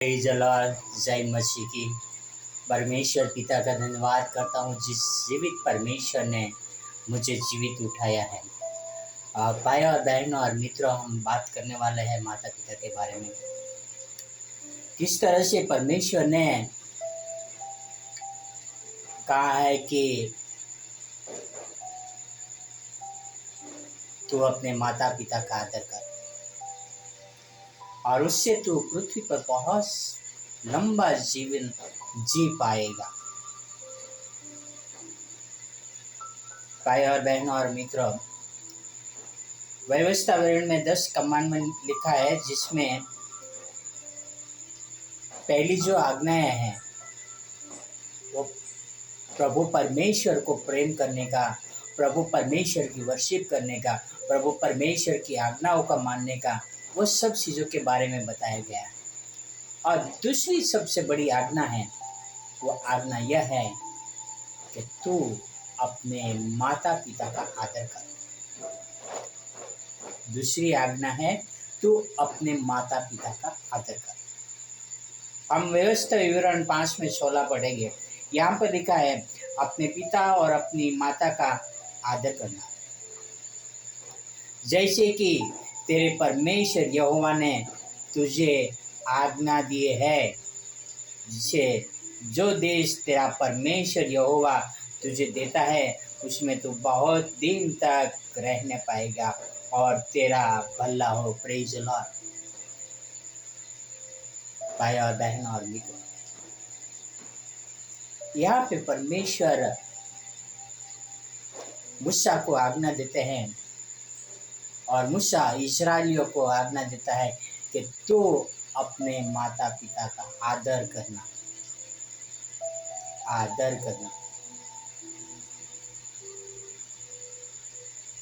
Praise the Lord, जय मसीह की। परमेश्वर पिता का धन्यवाद करता हूँ जिस जीवित परमेश्वर ने मुझे जीवित उठाया है। भाई और बहनों और मित्रों, हम बात करने वाले हैं माता पिता के बारे में। किस तरह से परमेश्वर ने कहा है कि तू अपने माता पिता का आदर कर और उससे तू पृथ्वी पर बहुत लंबा जीवन जी पाएगा। भाई और बहनों और मित्रों, व्यवस्था विवरण में 10 कमांडमेंट लिखा है, जिसमें पहली जो आज्ञाएं हैं वो प्रभु परमेश्वर को प्रेम करने का, प्रभु परमेश्वर की वर्शिप करने का, प्रभु परमेश्वर की आज्ञाओं का मानने का, वो सब चीज़ों के बारे में बताया गया है। और दूसरी सबसे बड़ी आज्ञा है, वो आज्ञा यह है कि तू अपने माता पिता का आदर कर। दूसरी आज्ञा है, तू अपने माता पिता का आदर कर। हम व्यवस्था विवरण 5 में 16 पढ़ेंगे। यहाँ पर लिखा है, अपने पिता और अपनी माता का आदर करना, जैसे कि तेरे परमेश्वर यहोवा ने तुझे आज्ञा दिए है, जिसे जो देश तेरा परमेश्वर यहोवा तुझे देता है उसमें तू बहुत दिन तक रहने पाएगा और तेरा भला हो। Praise the Lord. भाई और बहन और मित्रों, यहाँ पे परमेश्वर मूसा को आज्ञा देते हैं और मूसा इस्राएलियों को आज्ञा देता है कि तू अपने माता पिता का आदर करना, आदर करना।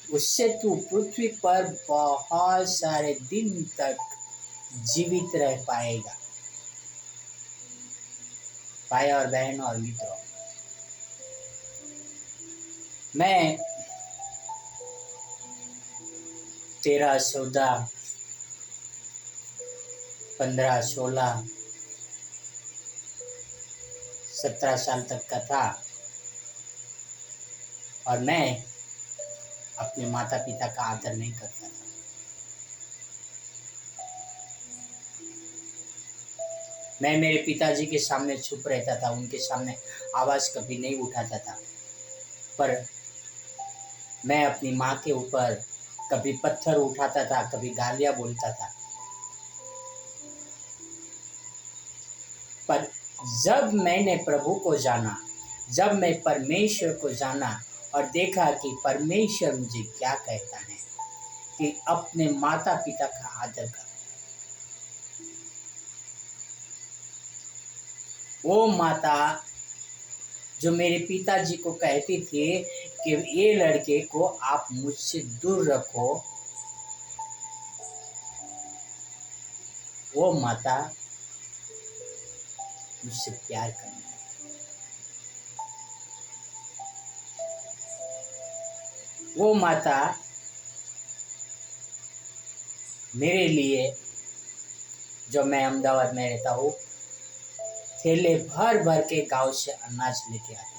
उससे तू पृथ्वी पर बहुत सारे दिन तक जीवित रह पाएगा। भाई और बहन और मित्रों, मैं 13, 14, 15, 16, 17 साल तक का था और मैं अपने माता पिता का आदर नहीं करता था। मैं मेरे पिताजी के सामने चुप रहता था, उनके सामने आवाज़ कभी नहीं उठाता था। पर मैं अपनी माँ के ऊपर कभी पत्थर उठाता था, कभी गालियाँ बोलता था। पर जब मैंने प्रभु को जाना, जब मैं परमेश्वर को जाना और देखा कि परमेश्वर मुझे क्या कहता है कि अपने माता पिता का आदर कर, वो माता जो मेरे पिताजी को कहती थी कि ये लड़के को आप मुझसे दूर रखो, वो माता मुझसे प्यार करने लगी। वो माता मेरे लिए, जो मैं अहमदाबाद में रहता हूँ, थैले भर भर के गांव से अनाज लेके आती थी।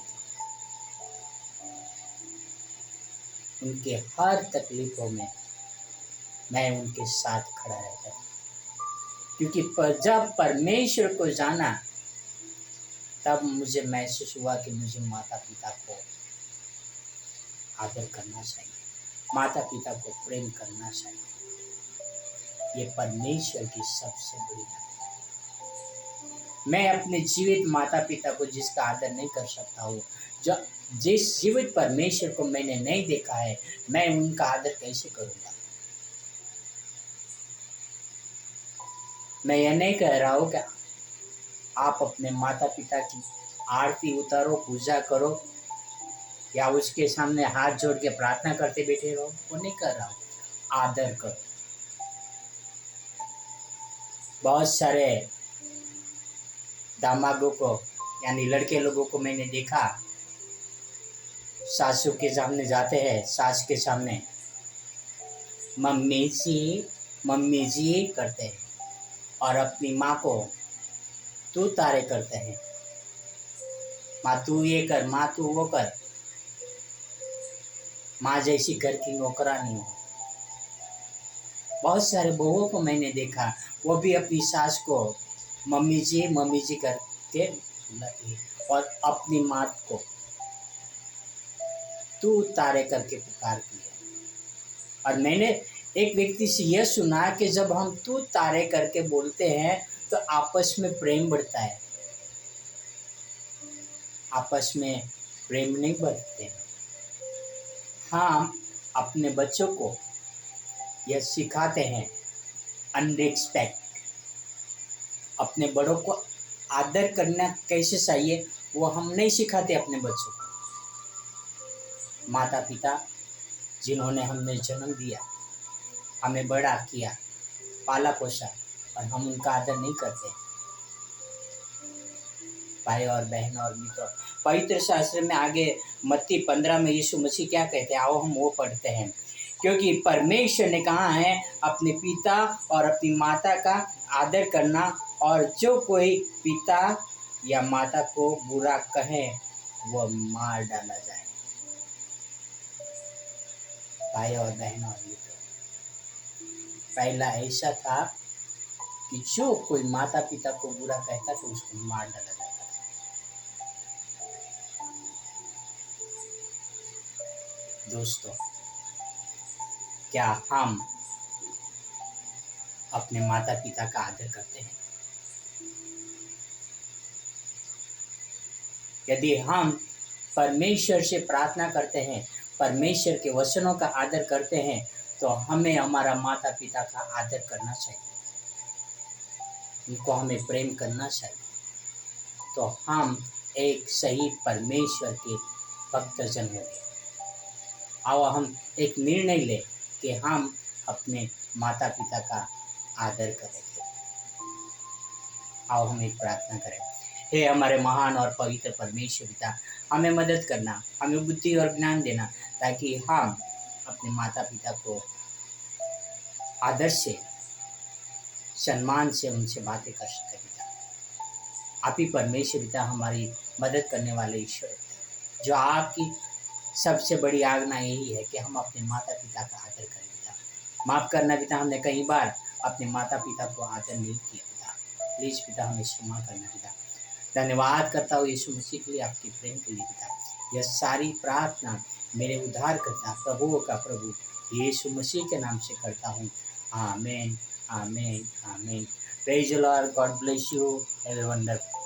उनके हर तकलीफों में मैं उनके साथ खड़ा रहता था, क्योंकि जब परमेश्वर को जाना तब मुझे महसूस हुआ कि मुझे माता पिता को आदर करना चाहिए, माता पिता को प्रेम करना चाहिए। ये परमेश्वर की सबसे बड़ी बात है। मैं अपने जीवित माता पिता को जिसका आदर नहीं कर सकता हूँ, जो जिस जीवित परमेश्वर को मैंने नहीं देखा है, मैं उनका आदर कैसे करूँगा। मैं यह नहीं कह रहा हूँ कि आप अपने माता पिता की आरती उतारो, पूजा करो या उसके सामने हाथ जोड़ के प्रार्थना करते बैठे रहो, वो नहीं कर रहा हूँ। आदर करो। बहुत सारे दामादों को यानी लड़के लोगों को मैंने देखा, सासू के सामने जाते हैं, सास के सामने मम्मी जी करते हैं और अपनी माँ को तू तारे करते हैं, माँ तू ये कर, माँ तू वो कर। माँ जैसी घर की नौकरानी हो। बहुत सारे बहुओं को मैंने देखा, वो भी अपनी सास को मम्मी जी करके बुलाती है, और अपनी माँ को तू तारे करके पुकारती है। और मैंने एक व्यक्ति से यह सुना कि जब हम तू तारे करके बोलते हैं तो आपस में प्रेम बढ़ता है। आपस में प्रेम नहीं बढ़ते। हम अपने बच्चों को यह सिखाते हैं, अनरिस्पेक्ट, अपने बड़ों को आदर करना कैसे चाहिए वो हम नहीं सिखाते अपने बच्चों को। माता पिता जिन्होंने हमें जन्म दिया, हमें बड़ा किया, पाला पोसा, और हम उनका आदर नहीं करते। भाई और बहन और मित्रों, पवित्र शास्त्र में आगे मत्ती 15 में यीशु मसीह क्या कहते हैं, आओ हम वो पढ़ते हैं। क्योंकि परमेश्वर ने कहा है अपने पिता और अपनी माता का आदर करना, और जो कोई पिता या माता को बुरा कहे वो मार डाला जाए। भाई और बहन और मित्रों, पहला ऐसा था कि जो कोई माता पिता को बुरा कहता तो उसको मार डाला जाता था। दोस्तों, क्या हम अपने माता पिता का आदर करते हैं? यदि हम परमेश्वर से प्रार्थना करते हैं, परमेश्वर के वचनों का आदर करते हैं, तो हमें हमारा माता पिता का आदर करना चाहिए, उनको हमें प्रेम करना चाहिए। तो हम एक सही परमेश्वर के भक्तजन होंगे। आओ हम एक निर्णय लें कि हम अपने माता पिता का आदर करेंगे। आओ हम एक प्रार्थना करें। हे हमारे महान और पवित्र परमेश्वर पिता, हमें मदद करना, हमें बुद्धि और ज्ञान देना, ताकि हम अपने माता पिता को आदर से, सम्मान से उनसे बातें कर सकें। पिता, आप ही परमेश्वर पिता हमारी मदद करने वाले ईश्वर, जो आपकी सबसे बड़ी आज्ञा यही है कि हम अपने माता पिता का आदर करें। पिता, माफ़ करना पिता, हमने कई बार अपने माता पिता को आदर नहीं किया। पिता प्लीज़ पिता हमें क्षमा करना। पिता धन्यवाद करता हूँ यीशु मसीह के लिए, आपके प्रेम के लिए। पिता यह सारी प्रार्थना मेरे उद्धारकर्ता प्रभुओं का प्रभु यीशु मसीह के नाम से करता हूँ। आमीन, आमीन, आमीन। Praise the Lord, God bless you, have a wonderful